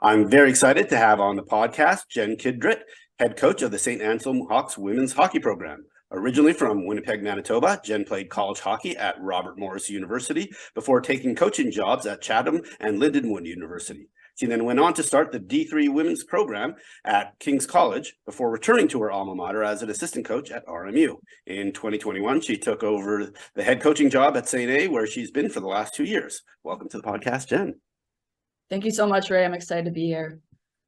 I'm very excited to have on the podcast Jen Kindret, head coach of the St Anselm Hawks women's hockey program. Originally from Winnipeg, Manitoba, Jen played college hockey at Robert Morris University before taking coaching jobs at Chatham and Lindenwood University. She then went on to start the DIII women's program at King's College before returning to her alma mater as an assistant coach at RMU. In 2021, she took over the head coaching job at St A, where she's been for the last 2 years. Welcome to the podcast, Jen. Thank you so much, Ray. I'm excited to be here.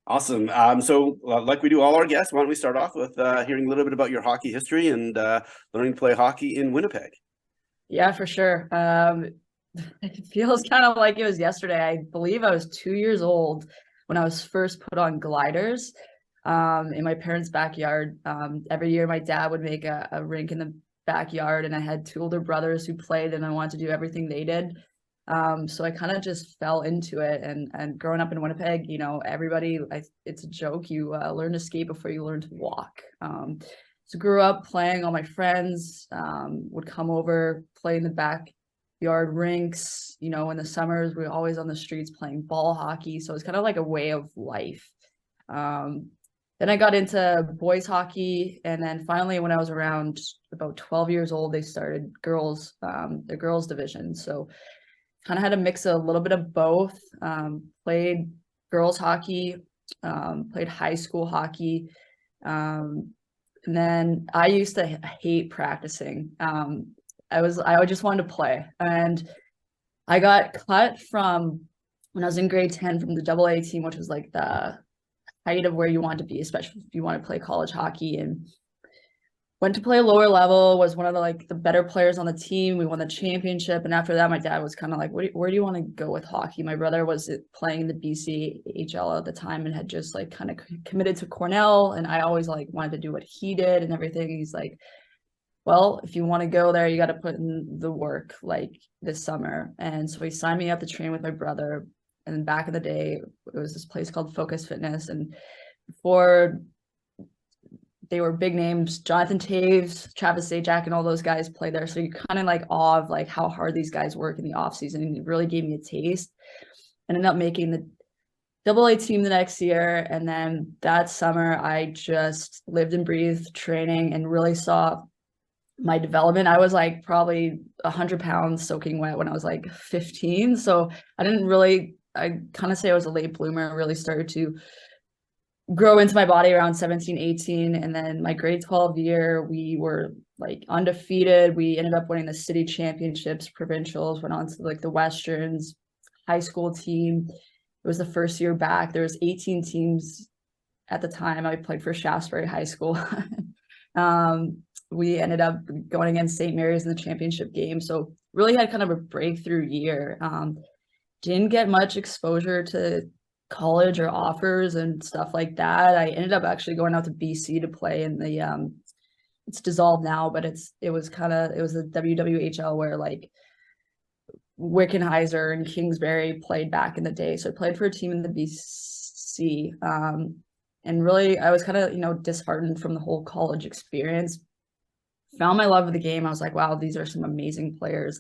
Awesome. So like we do all our guests, why don't we start off with hearing a little bit about your hockey history and learning to play hockey in Winnipeg? Yeah, for sure. It feels kind of like it was yesterday. I believe I was 2 years old when I was first put on gliders in my parents' backyard. Every year my dad would make a rink in the backyard, and I had two older brothers who played, and I wanted to do everything they did. So I kind of just fell into it, and growing up in Winnipeg, you know, everybody, it's a joke, you learn to skate before you learn to walk. So grew up playing. All my friends would come over, play in the backyard rinks. You know, in the summers, we were always on the streets playing ball hockey. So it's kind of like a way of life. Then I got into boys hockey, and then finally when I was around about 12 years old, they started the girls division. So kind of had a mix of a little bit of both. Played girls hockey, played high school hockey. And then I used to hate practicing. I just wanted to play. And I got cut from when I was in grade 10 from the DIII team, which was like the height of where you want to be, especially if you want to play college hockey. And went to play lower level, was one of the better players on the team. We won the championship. And after that, my dad was kind of like, where do you want to go with hockey? My brother was playing in the BCHL at the time and had just kind of committed to Cornell. And I always wanted to do what he did and everything. He's like, well, if you want to go there, you got to put in the work this summer. And so he signed me up to train with my brother. And then back in the day, it was this place called Focus Fitness. And before they were big names, Jonathan Taves, Travis Zajac, and all those guys play there. So you're kind of awe of how hard these guys work in the off season. And it really gave me a taste. And ended up making the DIII team the next year. And then that summer, I just lived and breathed training and really saw my development. I was probably 100 pounds soaking wet when I was 15. So I kind of say I was a late bloomer. I really started to grow into my body around 17, 18. And then my grade 12 year, we were undefeated. We ended up winning the city championships, provincials, went on to the Westerns, high school team. It was the first year back. There was 18 teams at the time. I played for Shaftesbury High School. We ended up going against St. Mary's in the championship game. So really had kind of a breakthrough year. Didn't get much exposure to college or offers and stuff like that. I ended up actually going out to BC to play in the it's dissolved now, but it was the WWHL where Wickenheiser and Kingsbury played back in the day. So I played for a team in the BC. And really I was kind of, disheartened from the whole college experience. Found my love of the game. I was like, wow, these are some amazing players,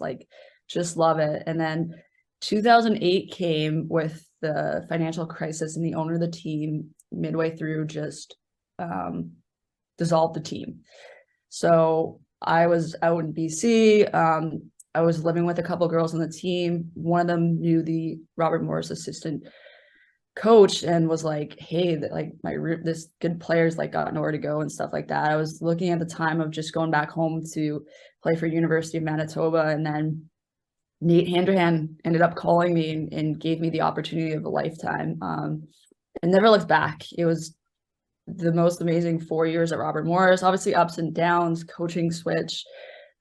just love it. And then 2008 came with the financial crisis, and the owner of the team midway through just dissolved the team. So I was out in BC. I was living with a couple of girls on the team. One of them knew the Robert Morris assistant coach and was like, hey, this good players got nowhere to go and stuff like that. I was looking at the time of just going back home to play for University of Manitoba, and then Nate Handrahan ended up calling me and gave me the opportunity of a lifetime. And never looked back. It was the most amazing 4 years at Robert Morris, obviously ups and downs, coaching switch,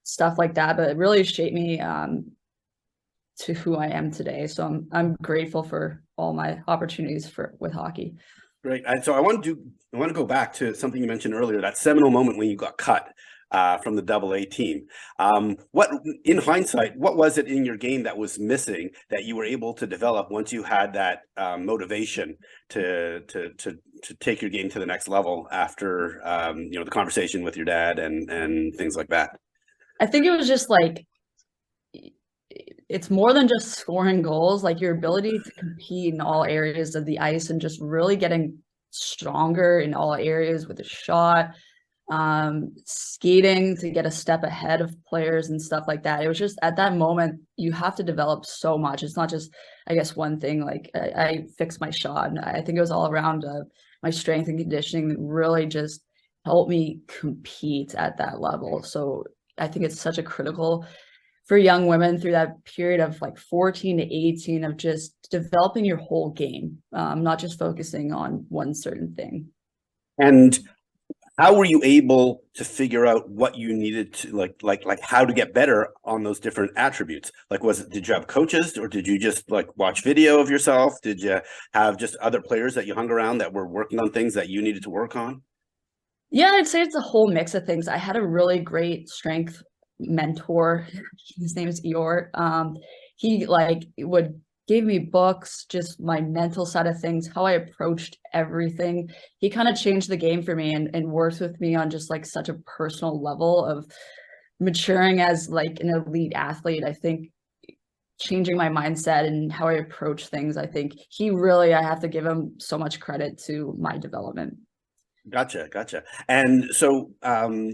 stuff like that, but it really shaped me to who I am today. So I'm grateful for all my opportunities with hockey. Great. So I want to go back to something you mentioned earlier, that seminal moment when you got cut from the DIII team. What, in hindsight, what was it in your game that was missing that you were able to develop once you had that motivation to take your game to the next level after the conversation with your dad and things like that? I think it was just it's more than just scoring goals, like your ability to compete in all areas of the ice and just really getting stronger in all areas with a shot, skating to get a step ahead of players and stuff like that. It was just at that moment, you have to develop so much. It's not just, I guess, one thing. Like I fixed my shot, and I think it was all around my strength and conditioning that really just helped me compete at that level. So I think it's such a critical for young women through that period of like 14 to 18 of just developing your whole game, not just focusing on one certain thing. And how were you able to figure out what you needed to like how to get better on those different attributes? Like, did you have coaches, or did you just like watch video of yourself? Did you have just other players that you hung around that were working on things that you needed to work on? Yeah, I'd say it's a whole mix of things. I had a really great strength mentor. His name is Eeyore. He like would gave me books, just my mental side of things, how I approached everything. He kind of changed the game for me and worked with me on just like such a personal level of maturing as like an elite athlete. I think changing my mindset and how I approach things, I think I have to give him so much credit to my development. Gotcha. And so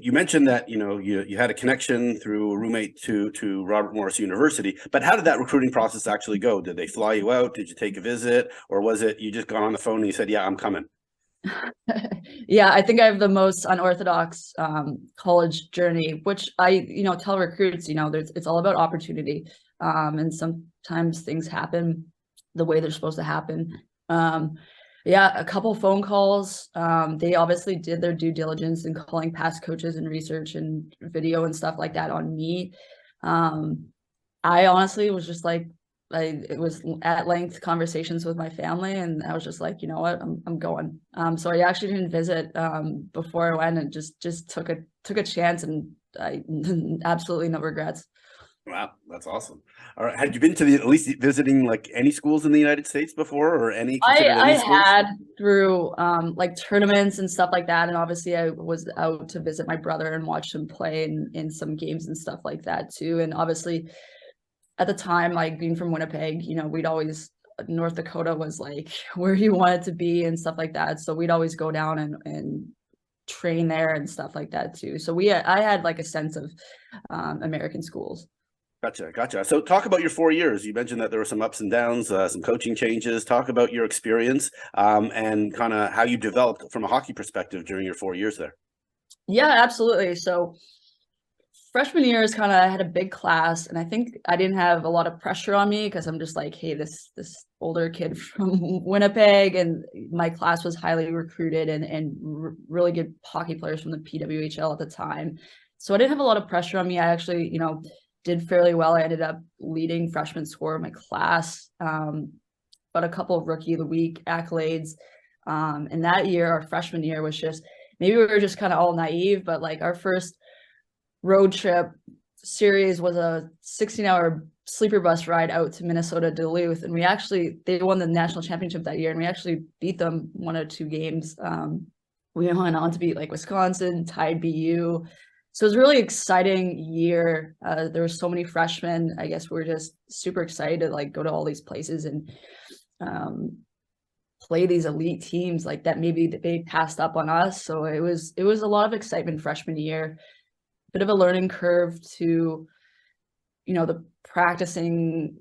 you mentioned that you had a connection through a roommate to Robert Morris University, but how did that recruiting process actually go? Did they fly you out? Did you take a visit, or was it you just got on the phone and you said, "Yeah, I'm coming"? Yeah, I think I have the most unorthodox college journey, which I tell recruits, it's all about opportunity, and sometimes things happen the way they're supposed to happen. Yeah, a couple phone calls. They obviously did their due diligence in calling past coaches and research and video and stuff like that on me. I honestly was just like, it was at length conversations with my family, and I was just like, you know what, I'm going. So I actually didn't visit before I went, and just took a chance, and I absolutely no regrets. Wow, that's awesome. All right, had you been to at least visiting like any schools in the United States before, or considered I any schools? had through like tournaments and stuff like that, and obviously I was out to visit my brother and watch him play in some games and stuff like that too. And obviously at the time, like being from Winnipeg, we'd always North Dakota was like where you wanted to be and stuff like that. So we'd always go down and train there and stuff like that too. So I had like a sense of American schools. Gotcha. So talk about your 4 years. You mentioned that there were some ups and downs, some coaching changes. Talk about your experience and kind of how you developed from a hockey perspective during your 4 years there. Yeah, absolutely. So freshman year is kind of, I had a big class, and I think I didn't have a lot of pressure on me because I'm just like, hey, this older kid from Winnipeg, and my class was highly recruited and really good hockey players from the PWHL at the time. So I didn't have a lot of pressure on me. I actually, did fairly well. I ended up leading freshman score of my class, but a couple of rookie of the week accolades. And that year, our freshman year was just, maybe we were just kind of all naive, but like our first road trip series was a 16-hour sleeper bus ride out to Minnesota, Duluth. And they won the national championship that year, and we actually beat them 1 or 2 games. We went on to beat like Wisconsin, tied BU. So it was a really exciting year. There were so many freshmen. I guess we were just super excited to like go to all these places and play these elite teams like that. Maybe they passed up on us. So it was a lot of excitement freshman year. Bit of a learning curve to, the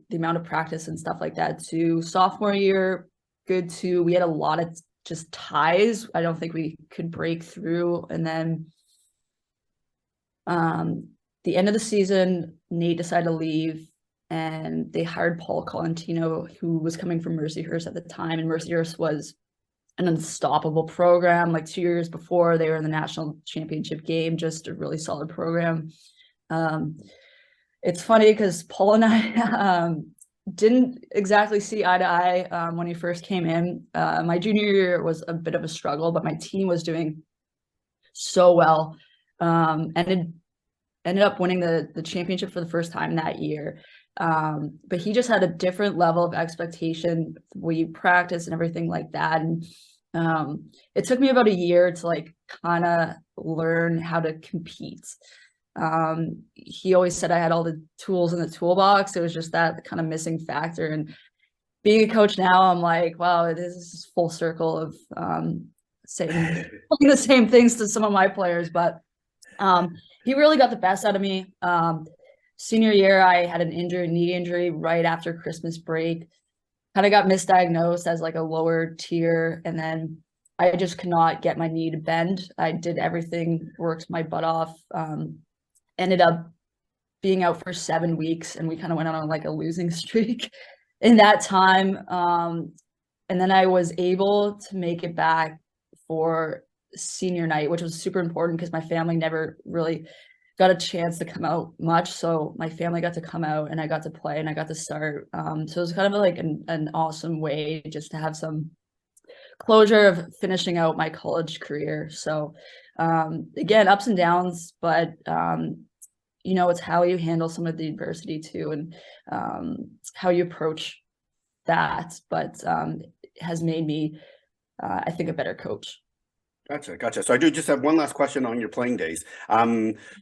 amount of practice and stuff like that too. Sophomore year, good too. We had a lot of just ties. I don't think we could break through. And then the end of the season, Nate decided to leave, and they hired Paul Colantino, who was coming from Mercyhurst at the time. And Mercyhurst was an unstoppable program. Like 2 years before, they were in the national championship game, just a really solid program. It's funny because Paul and I didn't exactly see eye to eye when he first came in. My junior year was a bit of a struggle, but my team was doing so well. And it ended up winning the championship for the first time that year. But he just had a different level of expectation. We practice and everything like that. And it took me about a year to like kind of learn how to compete. He always said I had all the tools in the toolbox. It was just that kind of missing factor. And being a coach now, I'm like, wow, it is full circle of saying the same things to some of my players. But he really got the best out of me. Senior year, I had an knee injury right after Christmas break. Kind of got misdiagnosed as like a lower tier, and then I just could not get my knee to bend. I did everything, worked my butt off. Ended up being out for 7 weeks, and we kind of went on like a losing streak in that time. And then I was able to make it back for senior night, which was super important because my family never really got a chance to come out much. So my family got to come out and I got to play and I got to start. So it was kind of like an awesome way just to have some closure of finishing out my college career. So again, ups and downs, but you know, it's how you handle some of the adversity too, and how you approach that. But it has made me, I think, a better coach. Gotcha. So I do just have one last question on your playing days.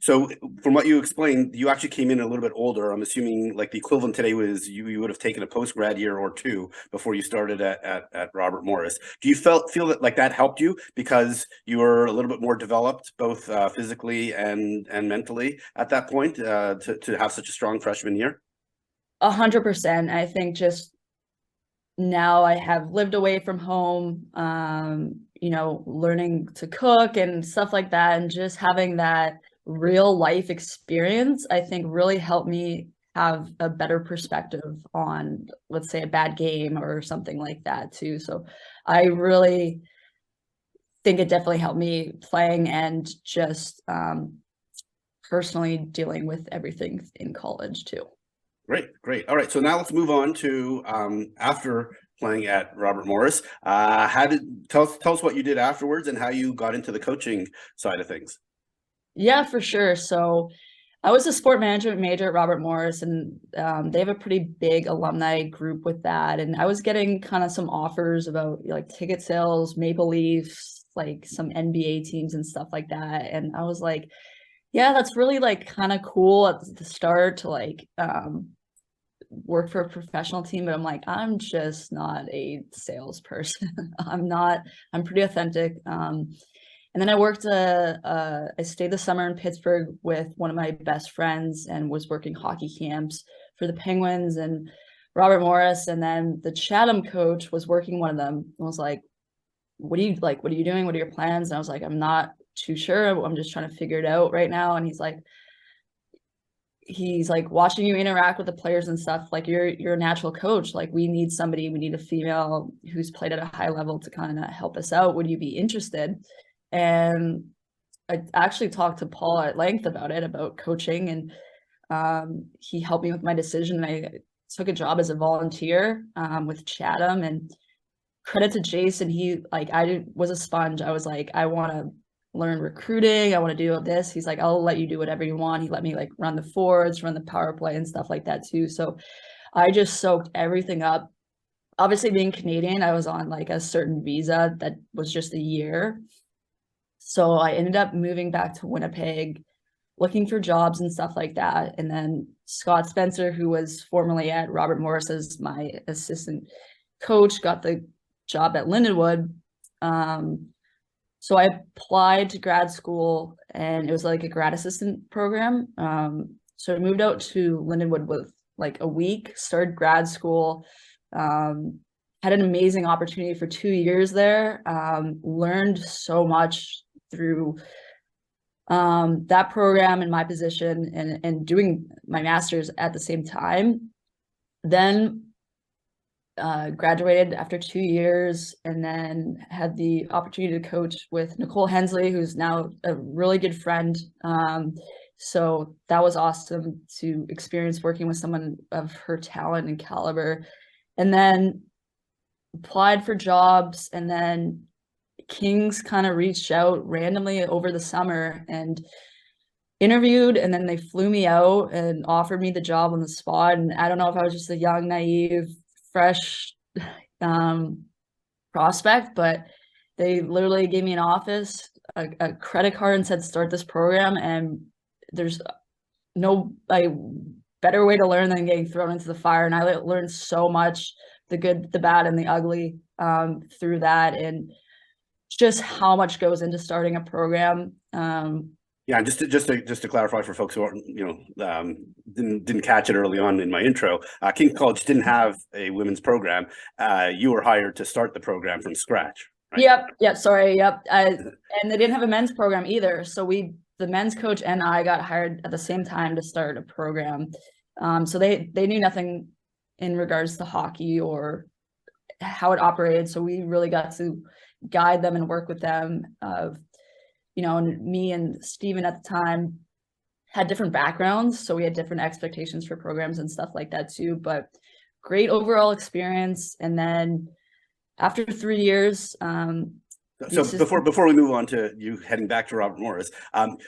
So from what you explained, you actually came in a little bit older. I'm assuming like the equivalent today was you would have taken a post-grad year or two before you started at Robert Morris. Do you feel that like that helped you because you were a little bit more developed, both physically and mentally at that point, to have such a strong freshman year? 100%. I think just now I have lived away from home, you know, learning to cook and stuff like that, and just having that real life experience, I think really helped me have a better perspective on, let's say, a bad game or something like that too. So I really think it definitely helped me playing and just personally dealing with everything in college too. Great. All right. So now let's move on to after playing at Robert Morris. Tell us what you did afterwards and how you got into the coaching side of things. Yeah, for sure. So I was a sport management major at Robert Morris, and they have a pretty big alumni group with that. And I was getting kind of some offers about like ticket sales, Maple Leafs, like some NBA teams and stuff like that. And I was like, yeah, that's really like kind of cool at the start to like work for a professional team, but I'm like, I'm just not a salesperson. I'm pretty authentic. And then I worked, I stayed the summer in Pittsburgh with one of my best friends and was working hockey camps for the Penguins and Robert Morris. And then the Chatham coach was working one of them and was like, what are you doing? What are your plans? And I was like, I'm not too sure. I'm just trying to figure it out right now. And he's like watching you interact with the players and stuff, like you're a natural coach, like we need a female who's played at a high level to kind of help us out. Would you be interested? And I actually talked to Paul at length about coaching, and he helped me with my decision. I took a job as a volunteer with Chatham, and credit to Jason, I was a sponge. I was like, I want to learn recruiting. I want to do this. He's like, I'll let you do whatever you want. He let me like run the forwards, run the power play and stuff like that too. So I just soaked everything up. Obviously being Canadian, I was on like a certain visa that was just a year. So I ended up moving back to Winnipeg, looking for jobs and stuff like that. And then Scott Spencer, who was formerly at Robert Morris as my assistant coach, got the job at Lindenwood. So I applied to grad school, and it was like a grad assistant program. So I moved out to Lindenwood with like a week, started grad school, had an amazing opportunity for 2 years there, learned so much through that program and my position, and doing my master's at the same time. Then graduated after 2 years, and then had the opportunity to coach with Nicole Hensley, who's now a really good friend. So that was awesome to experience working with someone of her talent and caliber. And then applied for jobs, and then Kings kind of reached out randomly over the summer and interviewed, and then they flew me out and offered me the job on the spot. And I don't know if I was just a young, naive, fresh prospect, but they literally gave me an office, a credit card, and said, start this program. And there's no like better way to learn than getting thrown into the fire. And I learned so much, the good, the bad, and the ugly through that, and just how much goes into starting a program. Yeah, just to clarify for folks who aren't, didn't catch it early on in my intro, King College didn't have a women's program. You were hired to start the program from scratch, right? Yep. Sorry. Yep. And they didn't have a men's program either. So the men's coach and I got hired at the same time to start a program. So they knew nothing in regards to hockey or how it operated. So we really got to guide them and work with them. And me and Steven at the time had different backgrounds, so we had different expectations for programs and stuff like that too. But great overall experience. And then after 3 years, so before we move on to you heading back to Robert Morris,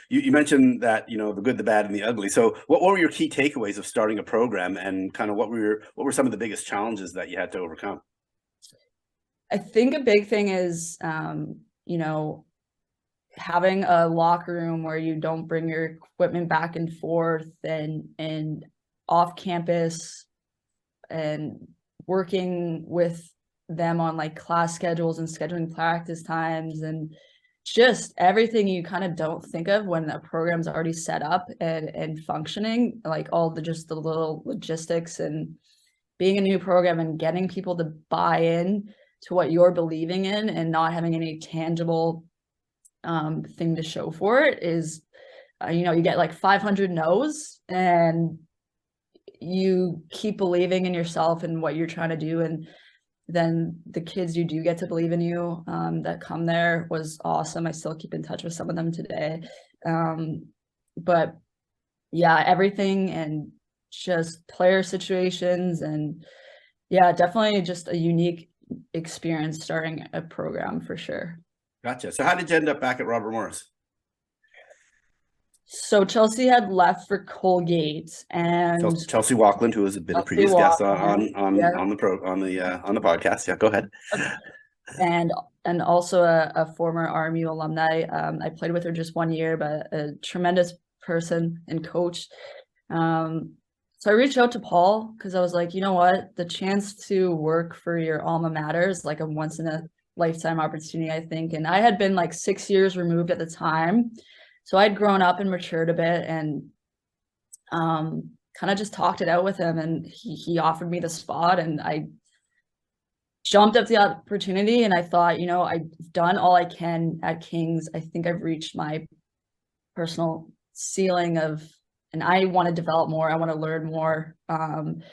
you mentioned that the good, the bad, and the ugly. So what were your key takeaways of starting a program, and kind of what were some of the biggest challenges that you had to overcome? I think a big thing is having a locker room where you don't bring your equipment back and forth, and off campus, and working with them on like class schedules and scheduling practice times, and just everything you kind of don't think of when a program's already set up and functioning, like all the little logistics and being a new program and getting people to buy in to what you're believing in and not having any tangible thing to show for it is, you get like 500 no's, and you keep believing in yourself and what you're trying to do. And then the kids you do get to believe in you that come there was awesome. I still keep in touch with some of them today. But yeah, everything, and just player situations, and yeah, definitely just a unique experience starting a program for sure. Gotcha. So how did you end up back at Robert Morris? So Chelsea had left for Colgate, and Chelsea Walkland, who was a bit of previous guest on the podcast. Yeah, go ahead. And also a former RMU alumni. I played with her just 1 year, but a tremendous person and coach. So I reached out to Paul because I was like, you know what, the chance to work for your alma mater is like a once in a lifetime opportunity, I think. And I had been like 6 years removed at the time, so I'd grown up and matured a bit, and kind of just talked it out with him, and he offered me the spot, and I jumped up the opportunity. And I thought, I've done all I can at Kings. I think I've reached my personal ceiling and I want to develop more. I want to learn more. And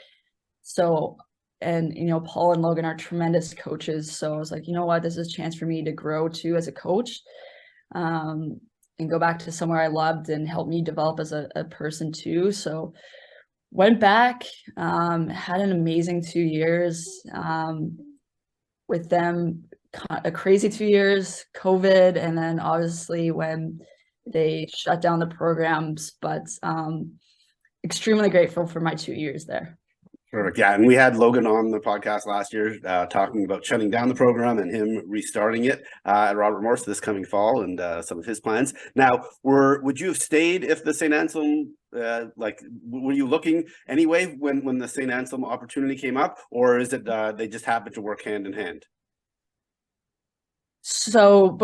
Paul and Logan are tremendous coaches. So I was like, you know what, this is a chance for me to grow too as a coach, and go back to somewhere I loved and help me develop as a person too. So went back, had an amazing 2 years with them, a crazy 2 years, COVID, and then obviously when they shut down the programs, but extremely grateful for my 2 years there. Perfect. Yeah, and we had Logan on the podcast last year talking about shutting down the program and him restarting it at Robert Morris this coming fall, and some of his plans. Now, would you have stayed if the St Anselm, were you looking anyway when the St Anselm opportunity came up, or is it they just happened to work hand in hand? So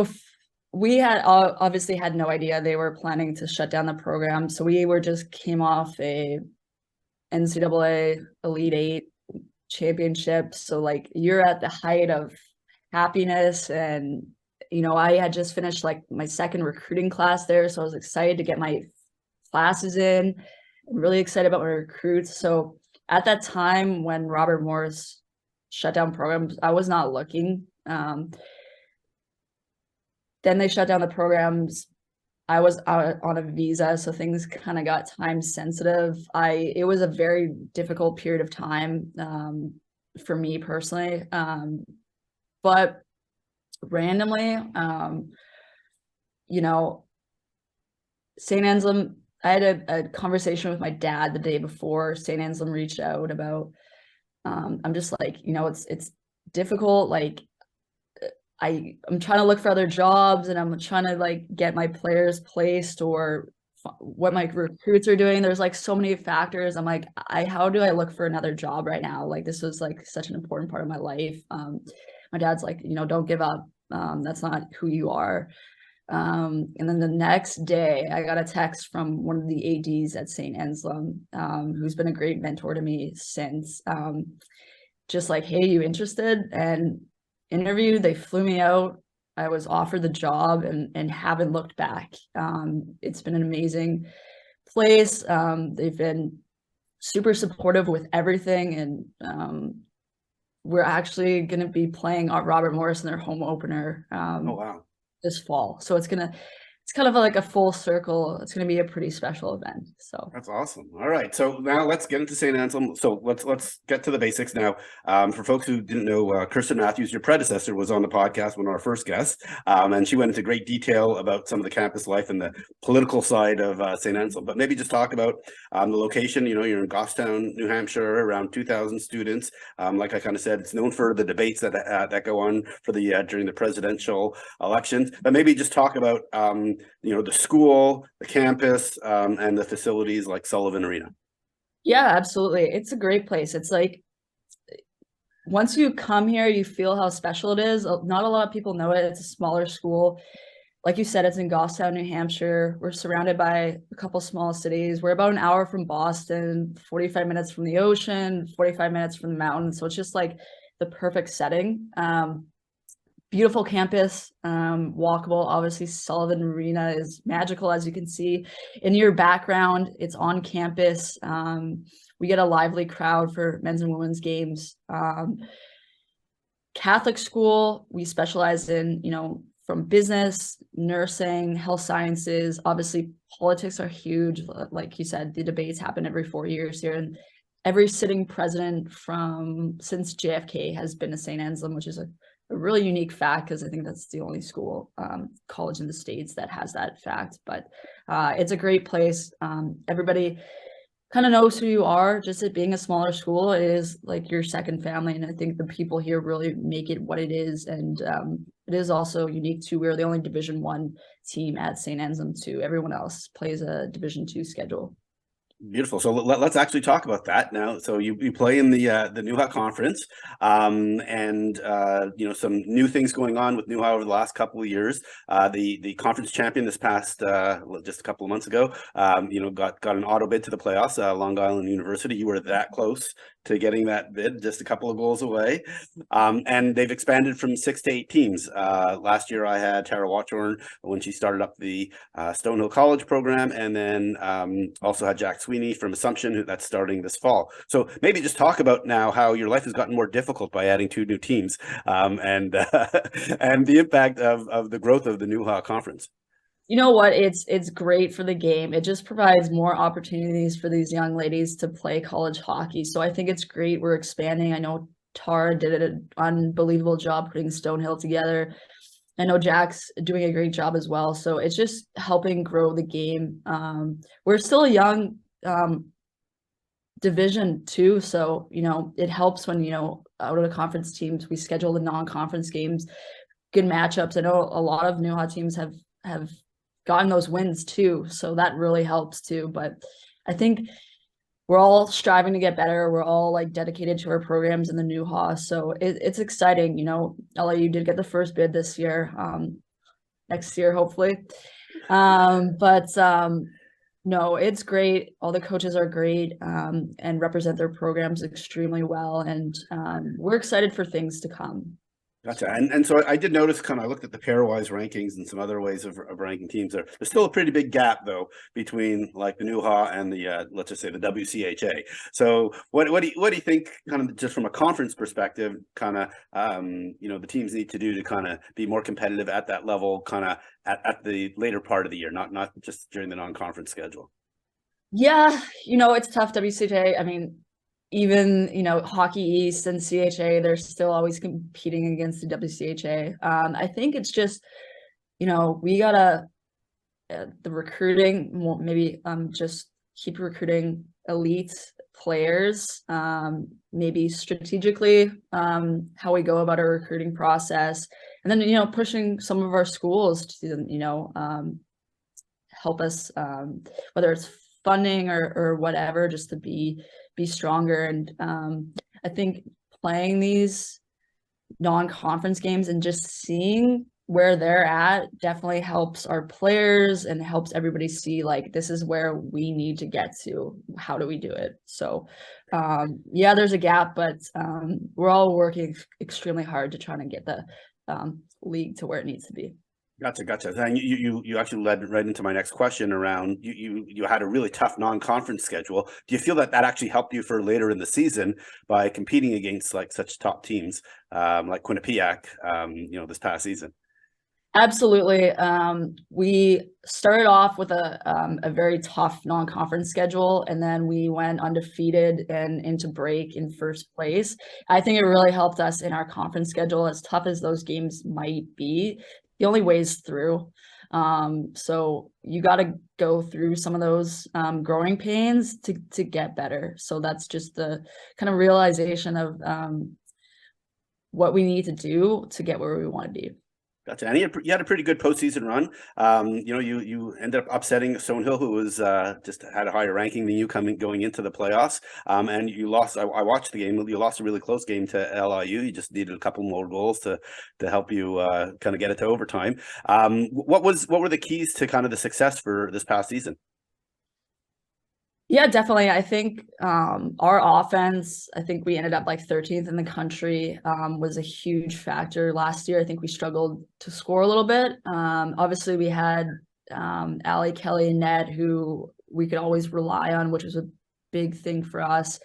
we had obviously had no idea they were planning to shut down the program. So we just came off a NCAA Elite Eight championship. So like you're at the height of happiness, and I had just finished like my second recruiting class there. So I was excited to get my classes in. I'm really excited about my recruits. So at that time when Robert Morris shut down programs, I was not looking. Then they shut down the programs. I was out on a visa, so things kind of got time sensitive. It was a very difficult period of time for me personally. But randomly, St. Anselm, I had a conversation with my dad the day before St. Anselm reached out about, I'm just like, it's difficult. Like, I'm trying to look for other jobs, and I'm trying to like get my players placed or what my recruits are doing. There's like so many factors. I'm like, how do I look for another job right now? Like this was like such an important part of my life. My dad's like, don't give up. That's not who you are. And then the next day I got a text from one of the ADs at St Anselm, who's been a great mentor to me since, just like, hey, you interested? And interviewed, they flew me out. I was offered the job and haven't looked back. It's been an amazing place. They've been super supportive with everything. And we're actually going to be playing Robert Morris in their home opener Oh, wow. this fall. So it's kind of like a full circle. It's going to be a pretty special event. So That's awesome. All right. So now let's get into St. Anselm. So let's get to the basics now. For folks who didn't know, Kirsten Matthews, your predecessor, was on the podcast, one of our first guests. And she went into great detail about some of the campus life and the political side of St. Anselm. But maybe just talk about the location. You're in Goffstown, New Hampshire, around 2,000 students. Like I kind of said, it's known for the debates that go on for the during the presidential elections. But maybe just talk about the school, the campus, and the facilities like Sullivan Arena. Yeah, absolutely. It's a great place. It's like, once you come here, you feel how special it is. Not a lot of people know it. It's a smaller school. Like you said, it's in Goffstown, New Hampshire. We're surrounded by a couple small cities. We're about an hour from Boston, 45 minutes from the ocean, 45 minutes from the mountains. So it's just like the perfect setting. Beautiful campus, walkable. Obviously, Sullivan Arena is magical, as you can see in your background. It's on campus. We get a lively crowd for men's and women's games. Catholic school, we specialize in, from business, nursing, health sciences. Obviously, politics are huge. Like you said, the debates happen every 4 years here, and every sitting president since JFK has been to St. Anselm, which is a really unique fact, because I think that's the only school, college in the States that has that fact. But it's a great place. Everybody kind of knows who you are. Just it being a smaller school, it is like your second family. And I think the people here really make it what it is. And it is also unique too. We're the only Division I team at St. Anselm too. Everyone else plays a Division II schedule. Beautiful. So let's actually talk about that now. So you play in the NUHA conference, and some new things going on with NUHA over the last couple of years. The conference champion this past just a couple of months ago, got an auto bid to the playoffs. Long Island University. You were that close to getting that bid, just a couple of goals away. And they've expanded from 6 to 8 teams. Last year I had Tara Watchorn when she started up the Stonehill College program, and then also had Jack Sweeney from Assumption, that's starting this fall. So maybe just talk about now how your life has gotten more difficult by adding 2 new teams, and the impact of the growth of the NUHA conference. You know what? It's great for the game. It just provides more opportunities for these young ladies to play college hockey. So I think it's great. We're expanding. I know Tara did an unbelievable job putting Stonehill together. I know Jack's doing a great job as well. So it's just helping grow the game. We're still a young Division II, so it helps when out of the conference teams we schedule the non-conference games, good matchups. I know a lot of NUHA teams have gotten those wins too, so that really helps too. But I think we're all striving to get better. We're all like dedicated to our programs in the NUHA, so it's exciting. LIU did get the first bid this year, next year hopefully, no, it's great. All the coaches are great, and represent their programs extremely well, and we're excited for things to come. Gotcha. And so I did notice, I looked at the pairwise rankings and some other ways of ranking teams. There's still a pretty big gap though between like the NUHA and the let's just say the WCHA. So what do you think, just from a conference perspective, the teams need to do to be more competitive at that level, at the later part of the year, not just during the non-conference schedule? Yeah, it's tough. WCHA, I mean, even Hockey East and CHA, they're still always competing against the WCHA. I think it's just we gotta the recruiting, maybe just keep recruiting elite players, maybe strategically, how we go about our recruiting process, and then pushing some of our schools to help us, whether it's funding or whatever, just to be stronger. And I think playing these non-conference games and just seeing where they're at definitely helps our players and helps everybody see like this is where we need to get to. How do we do it? So yeah, there's a gap, but we're all working extremely hard to try to get the league to where it needs to be. Gotcha. And you actually led right into my next question around you had a really tough non-conference schedule. Do you feel that actually helped you for later in the season by competing against like such top teams like Quinnipiac, this past season? Absolutely. We started off with a very tough non-conference schedule, and then we went undefeated and into break in first place. I think it really helped us in our conference schedule, as tough as those games might be. The only way is through. So you got to go through some of those growing pains to get better. So that's just the kind of realization of what we need to do to get where we want to be. Gotcha. And you had a pretty good postseason run. You ended up upsetting Stonehill, who was just had a higher ranking than you going into the playoffs. And you lost. I watched the game. You lost a really close game to LIU. You just needed a couple more goals to help you kind of get it to overtime. What were the keys to kind of the success for this past season? Yeah, definitely. I think our offense, I think we ended up like 13th in the country, was a huge factor. Last year, I think we struggled to score a little bit. Obviously, we had Allie, Kelly, and Ned, who we could always rely on, which was a big thing for us.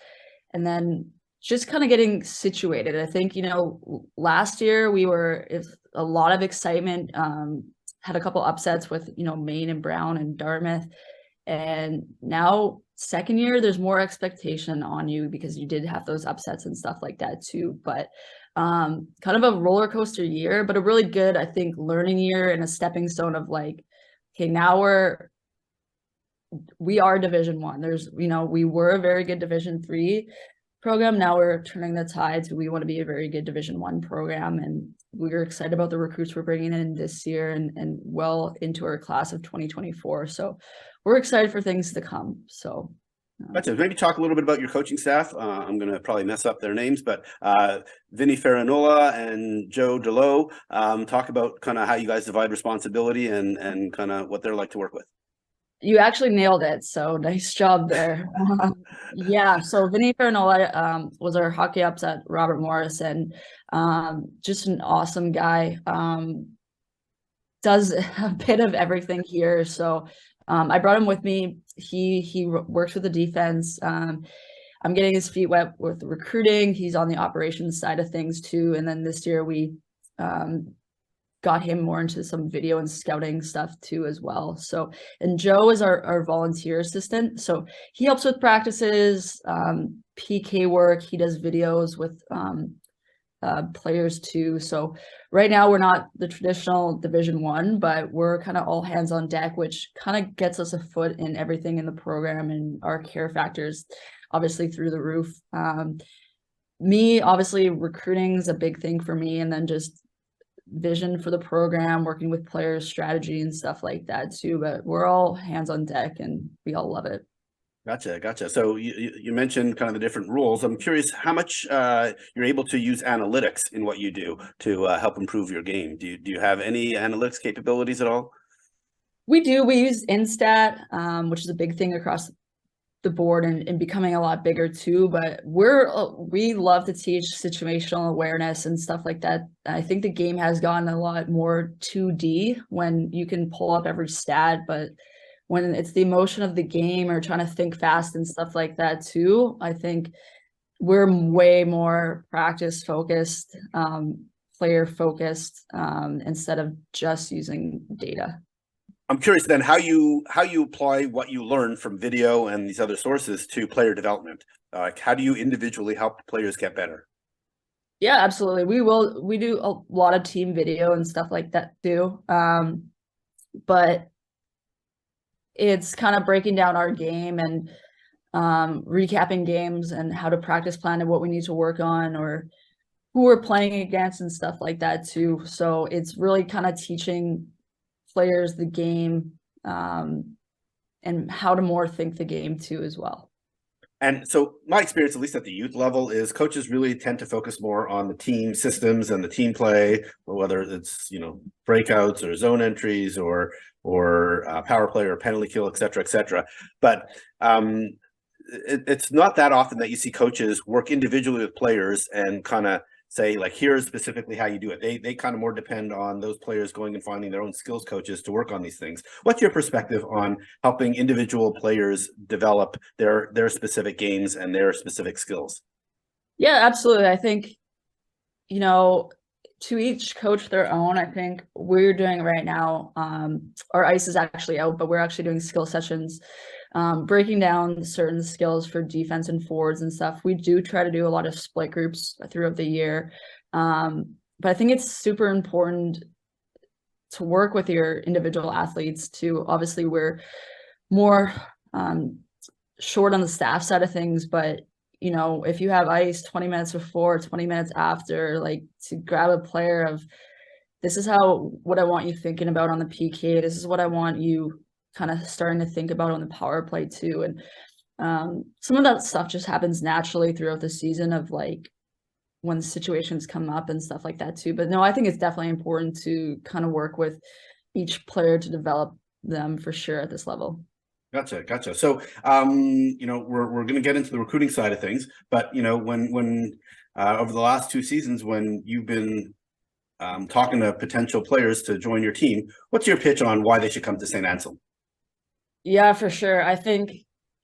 And then just kind of getting situated. I think, last year we were a lot of excitement, had a couple upsets with, Maine and Brown and Dartmouth. And now second year, there's more expectation on you because you did have those upsets and stuff like that too. But kind of a roller coaster year, but a really good, I think, learning year and a stepping stone of like, okay, now we are Division I. We were a very good Division III program. Now we're turning the tide to we want to be a very good Division I program. And we're excited about the recruits we're bringing in this year and well into our class of 2024. So we're excited for things to come. So gotcha. Maybe talk a little bit about your coaching staff. I'm going to probably mess up their names, but Vinny Ferranola and Joe DeLoe, talk about kind of how you guys divide responsibility and kind of what they're like to work with. You actually nailed it. So nice job there. Yeah. So Vinny Ferranola was our hockey ups at Robert Morris, and just an awesome guy. Does a bit of everything here. So I brought him with me. He works with the defense. I'm getting his feet wet with recruiting. He's on the operations side of things too. And then this year we got him more into some video and scouting stuff too as well. So, and Joe is our volunteer assistant. So he helps with practices, PK work. He does videos with players too. So right now we're not the traditional Division I, but we're kind of all hands on deck, which kind of gets us a foot in everything in the program, and our care factors obviously through the roof. Me, obviously recruiting is a big thing for me, and then just vision for the program, working with players, strategy and stuff like that too. But we're all hands on deck and we all love it. Gotcha. So you mentioned kind of the different rules. I'm curious how much you're able to use analytics in what you do to help improve your game. Do you have any analytics capabilities at all? We do. We use Instat, which is a big thing across the board and becoming a lot bigger too. But we love to teach situational awareness and stuff like that. I think the game has gotten a lot more 2D when you can pull up every stat, but when it's the emotion of the game or trying to think fast and stuff like that too, I think we're way more practice focused, player focused, instead of just using data. I'm curious then how you apply what you learn from video and these other sources to player development. How do you individually help players get better? Yeah, absolutely. We do a lot of team video and stuff like that too. But it's kind of breaking down our game and recapping games and how to practice plan and what we need to work on or who we're playing against and stuff like that too. So it's really kind of teaching players the game and how to more think the game too as well. And so my experience, at least at the youth level, is coaches really tend to focus more on the team systems and the team play, whether it's, breakouts or zone entries or power play or penalty kill, et cetera, et cetera. But it's not that often that you see coaches work individually with players and kind of say, like, here's specifically how you do it. They kind of more depend on those players going and finding their own skills coaches to work on these things. What's your perspective on helping individual players develop their specific games and their specific skills? Yeah, absolutely. I think, to each coach their own. I think we're doing right now, our ice is actually out, but we're actually doing skill sessions, breaking down certain skills for defense and forwards and stuff. We do try to do a lot of split groups throughout the year. But I think it's super important to work with your individual athletes to, obviously we're more short on the staff side of things, but if you have ice 20 minutes before, 20 minutes after, like, to grab a player of, this is what I want you thinking about on the PK. This is what I want you kind of starting to think about on the power play too. And some of that stuff just happens naturally throughout the season of, like, when situations come up and stuff like that too. But no, I think it's definitely important to kind of work with each player to develop them for sure at this level. Gotcha. So, we're going to get into the recruiting side of things, but when over the last 2 seasons, when you've been talking to potential players to join your team, what's your pitch on why they should come to St. Anselm? Yeah, for sure. I think,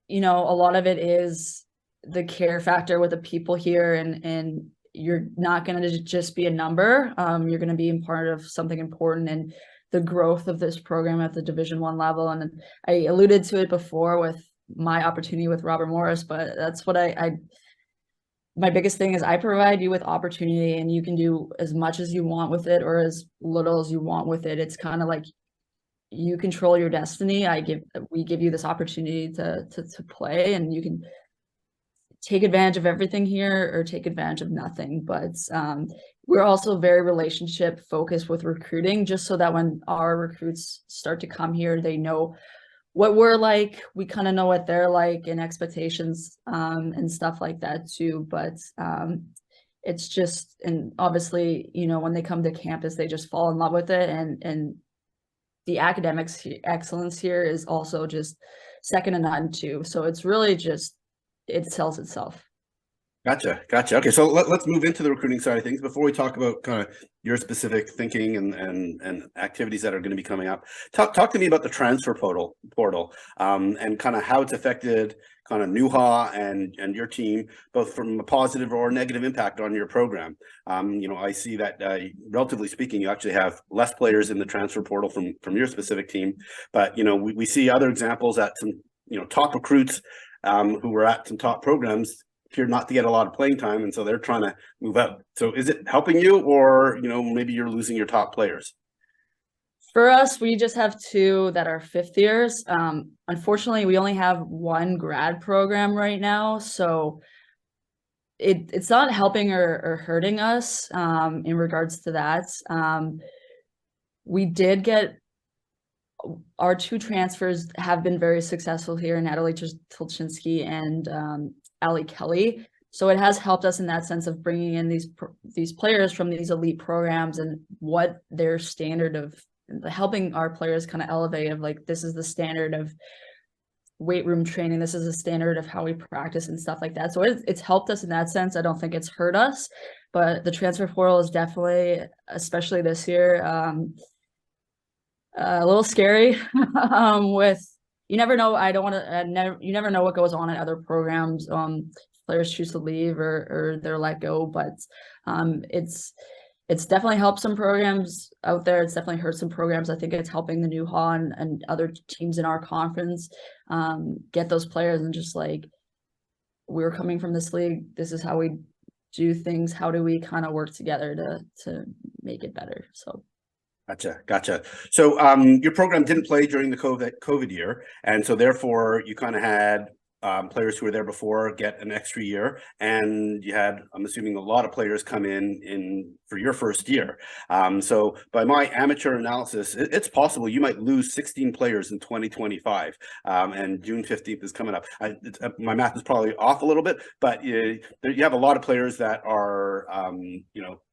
a lot of it is the care factor with the people here, and you're not going to just be a number. You're going to be a part of something important and the growth of this program at the Division I level. And I alluded to it before with my opportunity with Robert Morris, but that's what my biggest thing is, I provide you with opportunity and you can do as much as you want with it or as little as you want with it. It's kind of like you control your destiny. We give you this opportunity to play, and you can take advantage of everything here or take advantage of nothing. But we're also very relationship focused with recruiting, just so that when our recruits start to come here, they know what we're like. We kind of know what they're like, and expectations and stuff like that too. But it's just, and obviously, when they come to campus, they just fall in love with it. And the academics excellence here is also just second to none too. So it's really just, it sells itself. Gotcha. Okay, so let's move into the recruiting side of things before we talk about kind of your specific thinking and activities that are going to be coming up. Talk to me about the transfer portal, and kind of how it's affected kind of NUHA and your team, both from a positive or negative impact on your program. I see that relatively speaking, you actually have less players in the transfer portal from your specific team, but we see other examples at some top recruits who were at some top programs appear not to get a lot of playing time, and so they're trying to move up. So is it helping you, or maybe you're losing your top players? For us, we just have 2 that are 5th years. Unfortunately, we only have 1 grad program right now, so it's not helping or hurting us in regards to that. We did get our 2 transfers have been very successful here, Natalie Tulchinsky and Ali Kelly. So it has helped us in that sense of bringing in these players from these elite programs and what their standard of helping our players kind of elevate of, like, this is the standard of weight room training. This is the standard of how we practice and stuff like that. So it's helped us in that sense. I don't think it's hurt us, but the transfer portal is definitely, especially this year, a little scary with, you never know. I don't want to, you never know what goes on in other programs. Players choose to leave or they're let go, but it's definitely helped some programs out there. It's definitely hurt some programs. I think it's helping the NUHA and other teams in our conference get those players, and just like, we're coming from this league. This is how we do things. How do we kind of work together to make it better? So. Gotcha. So your program didn't play during the COVID year, and so therefore you kind of had players who were there before get an extra year, and you had, I'm assuming, a lot of players come in for your first year. So by my amateur analysis, it's possible you might lose 16 players in 2025, and June 15th is coming up. My math is probably off a little bit, but you have a lot of players that are,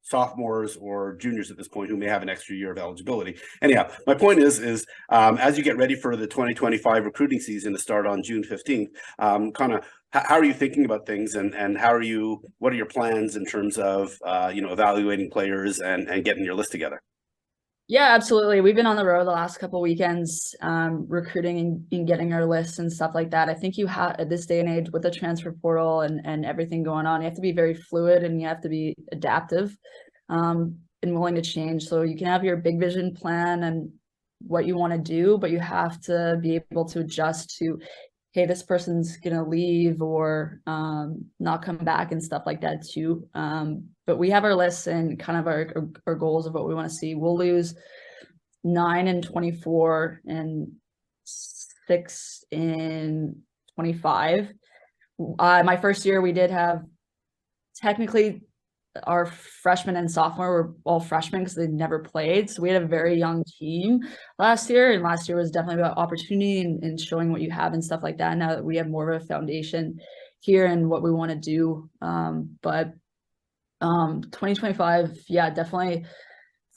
sophomores or juniors at this point who may have an extra year of eligibility. Anyhow, my point is as you get ready for the 2025 recruiting season to start on June 15th, kind of how are you thinking about things, and what are your plans in terms of evaluating players and getting your list together? Yeah, absolutely. We've been on the road the last couple of weekends, recruiting and getting our lists and stuff like that. I think you have, at this day and age, with the transfer portal and everything going on, you have to be very fluid and you have to be adaptive, and willing to change. So you can have your big vision plan and what you want to do, but you have to be able to adjust to, hey, this person's going to leave or not come back and stuff like that too. But we have our lists and kind of our goals of what we want to see. We'll lose 9 in 24 and 6 in 25. My first year, we did have technically our freshmen and sophomore were all freshmen because they'd never played. So we had a very young team last year. And last year was definitely about opportunity and showing what you have and stuff like that. Now that we have more of a foundation here and what we want to do. But 2025, yeah, definitely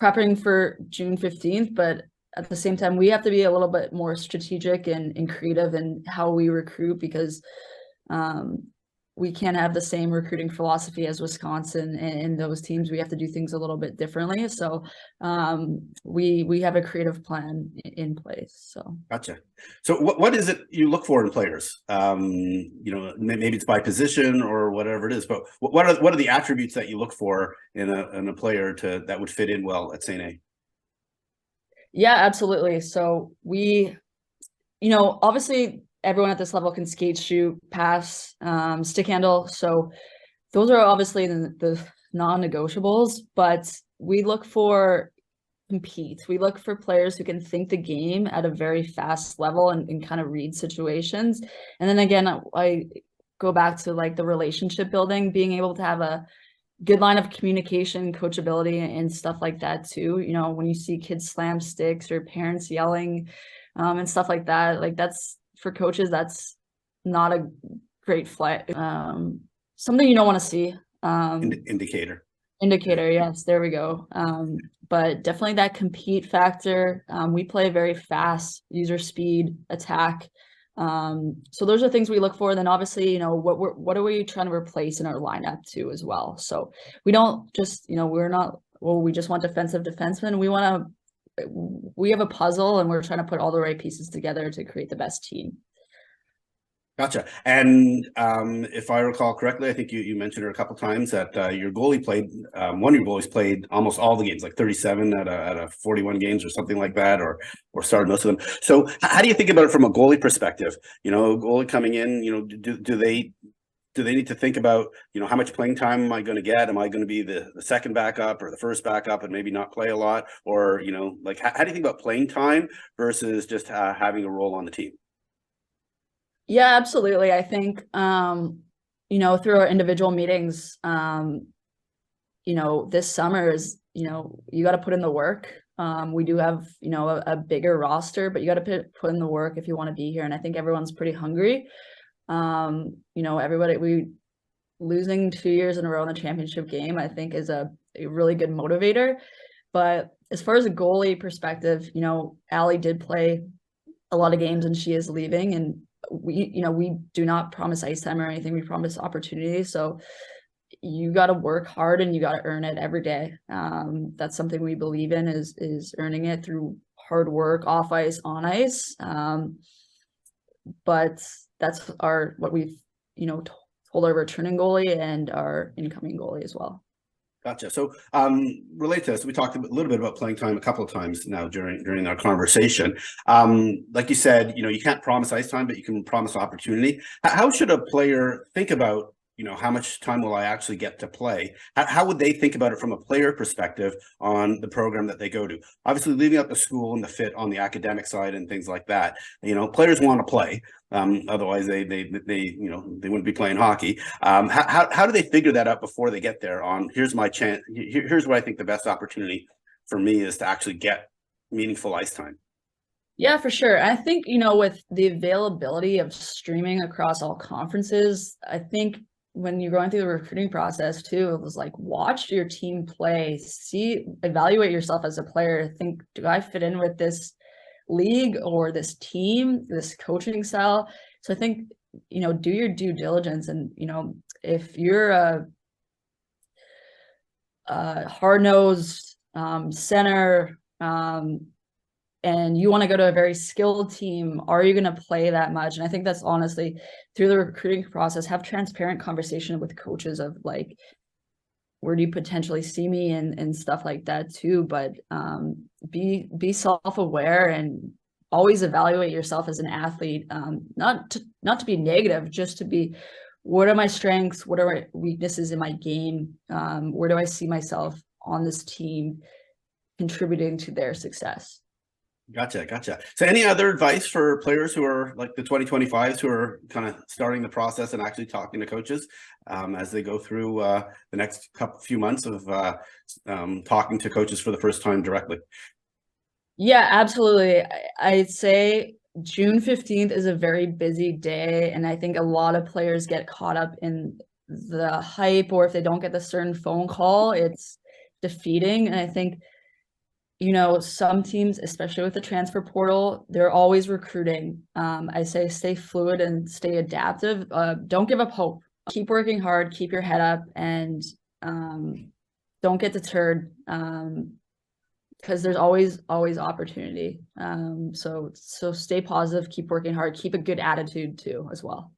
prepping for June 15th. But at the same time, we have to be a little bit more strategic and creative in how we recruit, because we can't have the same recruiting philosophy as Wisconsin and those teams. We have to do things a little bit differently. So we have a creative plan in place. So gotcha. So what is it you look for in players? Maybe it's by position or whatever it is, but what are the attributes that you look for in a player that would fit in well at St. A? Yeah, absolutely. So we, obviously everyone at this level can skate, shoot, pass, stick handle. So those are obviously the non-negotiables, but we look for compete. We look for players who can think the game at a very fast level and kind of read situations. And then again, I go back to like the relationship building, being able to have a good line of communication, coachability, and stuff like that too. When you see kids slam sticks or parents yelling and stuff like that, like that's, for coaches, that's not a great flight. Something you don't want to see. Indicator. Yes, there we go. But definitely that compete factor. We play very fast, user speed, attack. So those are things we look for. Then obviously, what are we trying to replace in our lineup too as well. So we don't just, we just want defensive defensemen. We have a puzzle and we're trying to put all the right pieces together to create the best team. Gotcha. And if I recall correctly, I think you mentioned it a couple of times that your goalie played, one of your goalies played almost all the games, like 37 out of 41 games or something like that, or started most of them. So how do you think about it from a goalie perspective? Goalie coming in, do they need to think about, how much playing time am I going to get? Am I going to be the second backup or the first backup and maybe not play a lot? Or, how do you think about playing time versus just having a role on the team? Yeah, absolutely. I think, through our individual meetings, this summer is, you got to put in the work. We do have, a bigger roster, but you got to put in the work if you want to be here. And I think everyone's pretty hungry. We losing 2 years in a row in the championship game, I think is a really good motivator. But as far as a goalie perspective, Allie did play a lot of games and she is leaving, and we do not promise ice time or anything. We promise opportunity. So you got to work hard and you got to earn it every day. That's something we believe in is earning it through hard work, off ice, on ice. But that's what we've, told our returning goalie and our incoming goalie as well. Gotcha. So related to this, we talked a little bit about playing time a couple of times now during our conversation. Like you said, you can't promise ice time, but you can promise opportunity. How should a player think about how much time will I actually get to play? How would they think about it from a player perspective on the program that they go to? Obviously, leaving out the school and the fit on the academic side and things like that. Players want to play. Otherwise, they wouldn't be playing hockey. How do they figure that out before they get there? On here's my chance. Here's what I think the best opportunity for me is to actually get meaningful ice time. Yeah, for sure. I think, with the availability of streaming across all conferences, I think when you're going through the recruiting process too, it was like, watch your team play, evaluate yourself as a player. Think, do I fit in with this league or this team, this coaching style? So I think, do your due diligence. And, if you're a hard-nosed center, and you want to go to a very skilled team, are you going to play that much? And I think that's honestly, through the recruiting process, have transparent conversation with coaches of like, where do you potentially see me and stuff like that too. But be self-aware and always evaluate yourself as an athlete, not to be negative, just to be, what are my strengths? What are my weaknesses in my game? Where do I see myself on this team contributing to their success? Gotcha. So any other advice for players who are like the 2025s who are kind of starting the process and actually talking to coaches as they go through the next few months of talking to coaches for the first time directly? Yeah, absolutely. I'd say June 15th is a very busy day, and I think a lot of players get caught up in the hype, or if they don't get the certain phone call, it's defeating. And I think, some teams, especially with the transfer portal, they're always recruiting. I say stay fluid and stay adaptive. Don't give up hope. Keep working hard, keep your head up, and don't get deterred, because there's always opportunity. So stay positive, keep working hard, keep a good attitude too as well.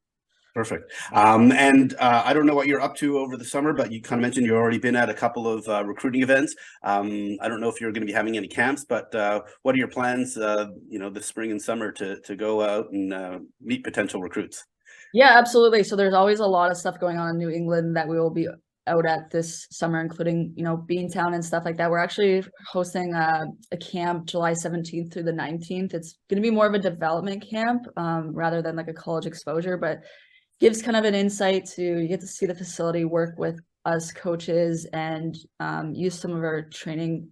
Perfect. And I don't know what you're up to over the summer, but you kind of mentioned you've already been at a couple of recruiting events. I don't know if you're going to be having any camps, but what are your plans, this spring and summer to go out and meet potential recruits? Yeah, absolutely. So there's always a lot of stuff going on in New England that we will be out at this summer, including, Beantown and stuff like that. We're actually hosting a camp July 17th through the 19th. It's going to be more of a development camp rather than like a college exposure, but gives kind of an insight to, you get to see the facility, work with us coaches, and use some of our training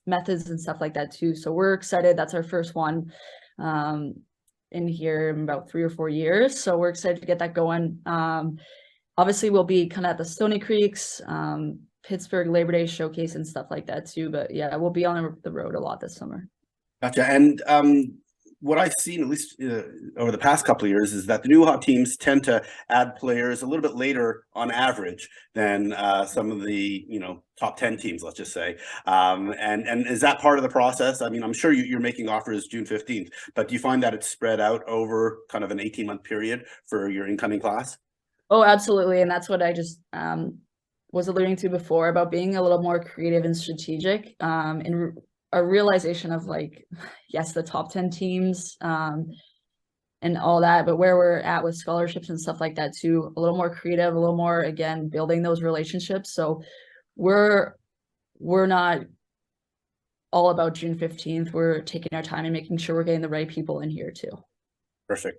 methods and stuff like that too. So we're excited. That's our first one in here in about 3 or 4 years. So we're excited to get that going. Obviously, we'll be kind of at the Stony Creeks, Pittsburgh Labor Day showcase and stuff like that too. But yeah, we'll be on the road a lot this summer. Gotcha. And what I've seen, at least over the past couple of years, is that the new hot teams tend to add players a little bit later on average than some of the top 10 teams, let's just say. And is that part of the process? I mean, I'm sure you're making offers June 15th, but do you find that it's spread out over kind of an 18-month period for your incoming class? Oh, absolutely. And that's what I just was alluding to before about being a little more creative and strategic, and a realization of like, yes, the top 10 teams and all that, but where we're at with scholarships and stuff like that too, a little more creative, a little more, again, building those relationships. So we're not all about June 15th. We're taking our time and making sure we're getting the right people in here too.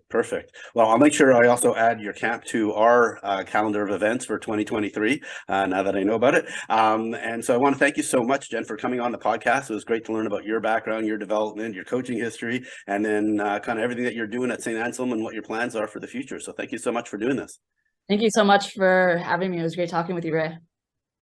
Perfect. Well, I'll make sure I also add your camp to our calendar of events for 2023, now that I know about it. And so I want to thank you so much, Jen, for coming on the podcast. It was great to learn about your background, your development, your coaching history, and then kind of everything that you're doing at St. Anselm and what your plans are for the future. So thank you so much for doing this. Thank you so much for having me. It was great talking with you, Ray.